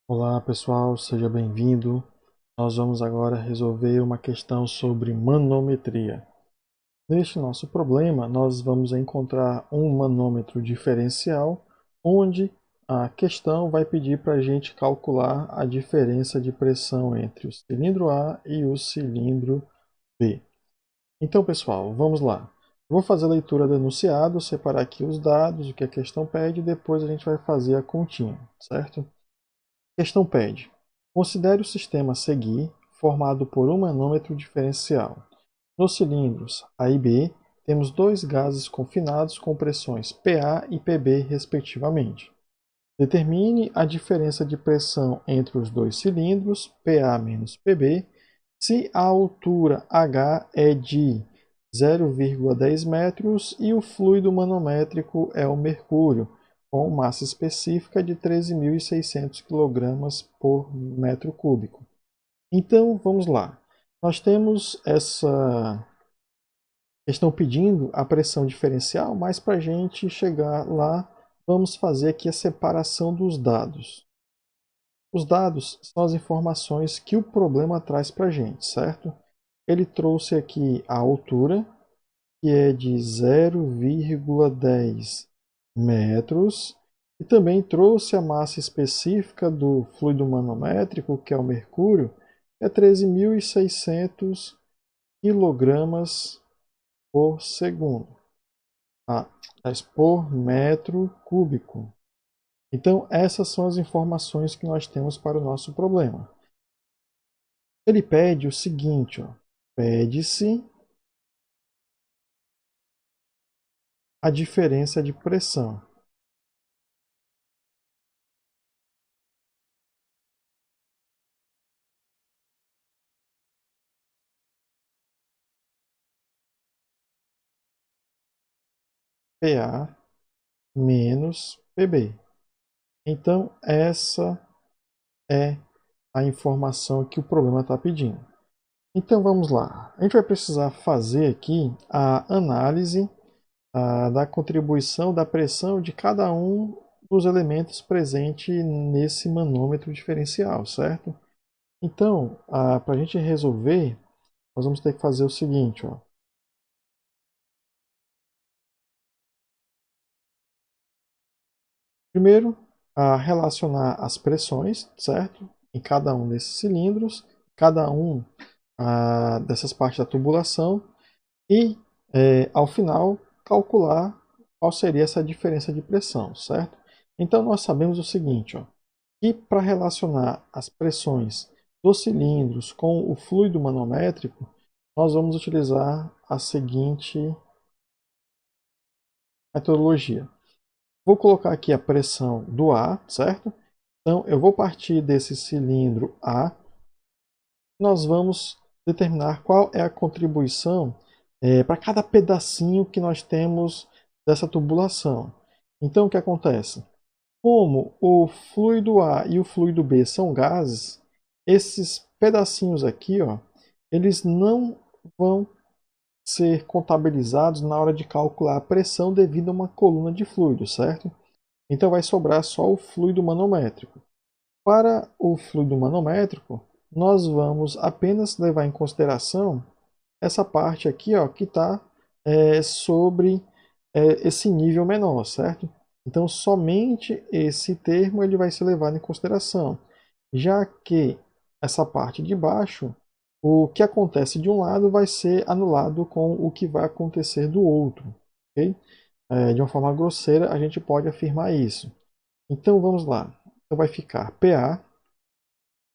Olá pessoal, seja bem-vindo. Nós vamos agora resolver uma questão sobre manometria. Neste nosso problema, nós vamos encontrar um manômetro diferencial, onde a questão vai pedir para a gente calcular a diferença de pressão entre o cilindro A e o cilindro B. Então, pessoal, vamos lá. Vou fazer a leitura do enunciado, separar aqui os dados, o que a questão pede, e depois a gente vai fazer a continha, certo? Questão pede: considere o sistema a seguir, formado por um manômetro diferencial. Nos cilindros A e B, temos dois gases confinados com pressões PA e PB, respectivamente. Determine a diferença de pressão entre os dois cilindros, PA menos PB, se a altura H é de 0,10 metros e o fluido manométrico é o mercúrio, com massa específica de 13.600 kg por metro cúbico. Então, vamos lá. Nós temos essa questão pedindo a pressão diferencial, mas para a gente chegar lá, vamos fazer aqui a separação dos dados. Os dados são as informações que o problema traz para a gente, certo? Ele trouxe aqui a altura, que é de 0,10 metros, e também trouxe a massa específica do fluido manométrico, que é o mercúrio, que é 13.600 kg por segundo, por metro cúbico. Então, essas são as informações que nós temos para o nosso problema. Ele pede o seguinte, pede-se a diferença de pressão. PA menos PB. Então, essa é a informação que o problema está pedindo. Então, vamos lá. A gente vai precisar fazer aqui a análise da contribuição da pressão de cada um dos elementos presentes nesse manômetro diferencial, certo? Então, para a gente resolver, nós vamos ter que fazer o seguinte, ó. Primeiro, relacionar as pressões, certo? Em cada um desses cilindros, cada um dessas partes da tubulação e, ao final, calcular qual seria essa diferença de pressão, certo? Então, nós sabemos o seguinte, ó, que para relacionar as pressões dos cilindros com o fluido manométrico, nós vamos utilizar a seguinte metodologia. Vou colocar aqui a pressão do A, certo? Então, eu vou partir desse cilindro A. Nós vamos determinar qual é a contribuição para cada pedacinho que nós temos dessa tubulação. Então, o que acontece? Como o fluido A e o fluido B são gases, esses pedacinhos aqui, ó, eles não vão ser contabilizados na hora de calcular a pressão devido a uma coluna de fluido, certo? Então vai sobrar só o fluido manométrico. Para o fluido manométrico, nós vamos apenas levar em consideração essa parte aqui, ó, que está sobre esse nível menor, certo? Então somente esse termo ele vai ser levado em consideração, já que essa parte de baixo, o que acontece de um lado vai ser anulado com o que vai acontecer do outro, ok? De uma forma grosseira a gente pode afirmar isso. Então vamos lá. Então vai ficar PA,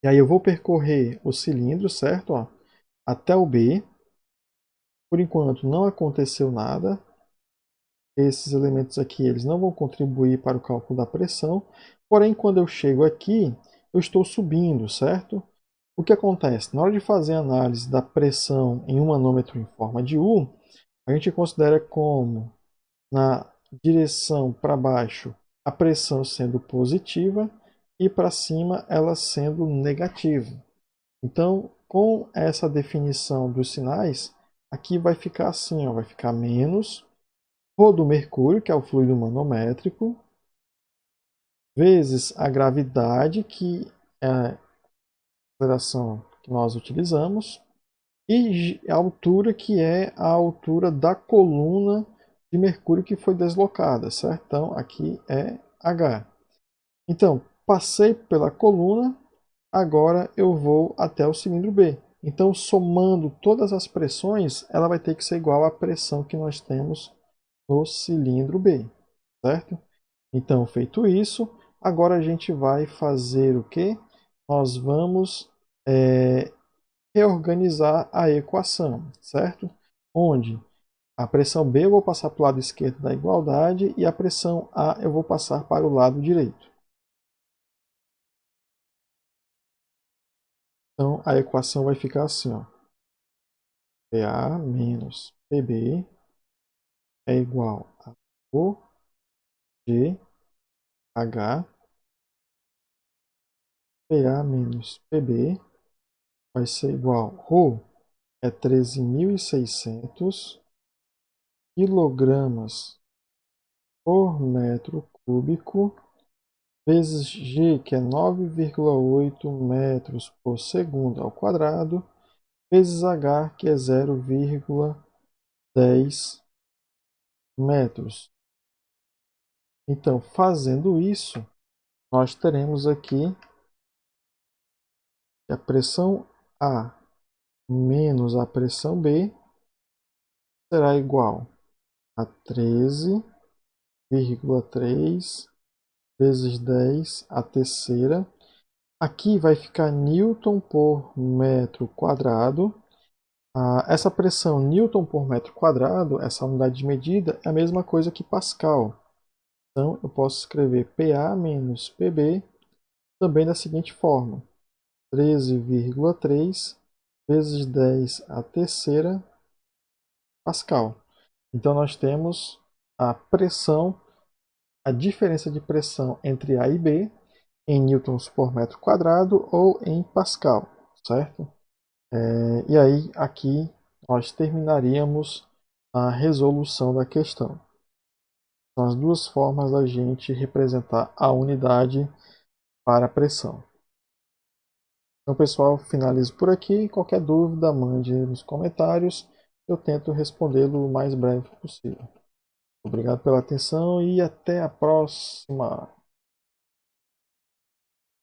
e aí eu vou percorrer o cilindro, certo? Ó, até o B. Por enquanto não aconteceu nada. Esses elementos aqui eles não vão contribuir para o cálculo da pressão. Porém, quando eu chego aqui, eu estou subindo, certo? O que acontece? Na hora de fazer a análise da pressão em um manômetro em forma de U, a gente considera como na direção para baixo a pressão sendo positiva e para cima ela sendo negativa. Então, com essa definição dos sinais, aqui vai ficar assim, ó, vai ficar menos Rho do mercúrio, que é o fluido manométrico, vezes a gravidade, que é a aceleração que nós utilizamos, e a altura que é a altura da coluna de mercúrio que foi deslocada, certo? Então aqui é H. Então, passei pela coluna, agora eu vou até o cilindro B. Então, somando todas as pressões, ela vai ter que ser igual à pressão que nós temos no cilindro B, certo? Então, feito isso, agora a gente vai fazer o quê? Nós vamos reorganizar a equação, certo? Onde a pressão B eu vou passar para o lado esquerdo da igualdade e a pressão A eu vou passar para o lado direito. Então, a equação vai ficar assim, ó. PA menos PB é igual a OGH. PA menos PB vai ser igual. Rho é 13.600 quilogramas por metro cúbico, vezes G, que é 9,8 metros por segundo ao quadrado, vezes H, que é 0,10 metros. Então, fazendo isso, nós teremos aqui que a pressão A menos a pressão B será igual a 13,3 vezes 10 a terceira. Aqui vai ficar Newton por metro quadrado. Essa pressão Newton por metro quadrado, essa unidade de medida, é a mesma coisa que Pascal. Então, eu posso escrever PA menos PB também da seguinte forma. 13,3 vezes 10 a terceira Pascal. Então, nós temos a pressão, a diferença de pressão entre A e B em newtons por metro quadrado ou em Pascal, certo? E aí, aqui, nós terminaríamos a resolução da questão. São as duas formas da gente representar a unidade para a pressão. Então, pessoal, finalizo por aqui. Qualquer dúvida, mande nos comentários. Eu tento respondê-lo o mais breve possível. Obrigado pela atenção e até a próxima.